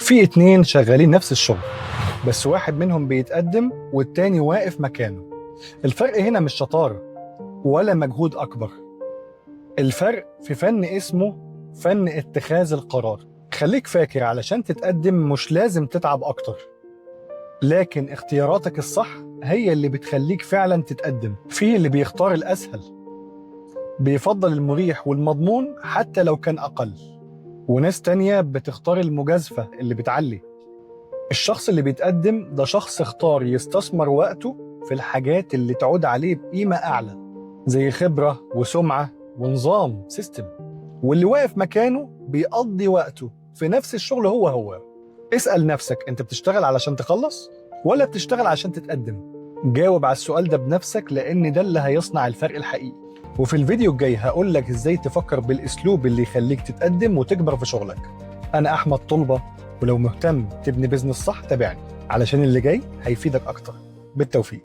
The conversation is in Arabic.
في اتنين شغالين نفس الشغل، بس واحد منهم بيتقدم والتاني واقف مكانه. الفرق هنا مش شطارة ولا مجهود أكبر، الفرق في فن اسمه فن اتخاذ القرار. خليك فاكر، علشان تتقدم مش لازم تتعب أكتر، لكن اختياراتك الصح هي اللي بتخليك فعلا تتقدم. في اللي بيختار الأسهل، بيفضل المريح والمضمون حتى لو كان أقل، وناس تانية بتختار المجازفة اللي بتعلي. الشخص اللي بيتقدم ده شخص اختار يستثمر وقته في الحاجات اللي تعود عليه بقيمة أعلى، زي خبرة وسمعة ونظام سيستم. واللي واقف مكانه بيقضي وقته في نفس الشغل هو. اسأل نفسك، انت بتشتغل علشان تخلص ولا بتشتغل عشان تتقدم؟ جاوب على السؤال ده بنفسك، لأن ده اللي هيصنع الفرق الحقيقي. وفي الفيديو الجاي هقول لك ازاي تفكر بالاسلوب اللي يخليك تتقدم وتكبر في شغلك. انا احمد طلبة، ولو مهتم تبني بيزنس صح تابعني، علشان اللي جاي هيفيدك اكتر. بالتوفيق.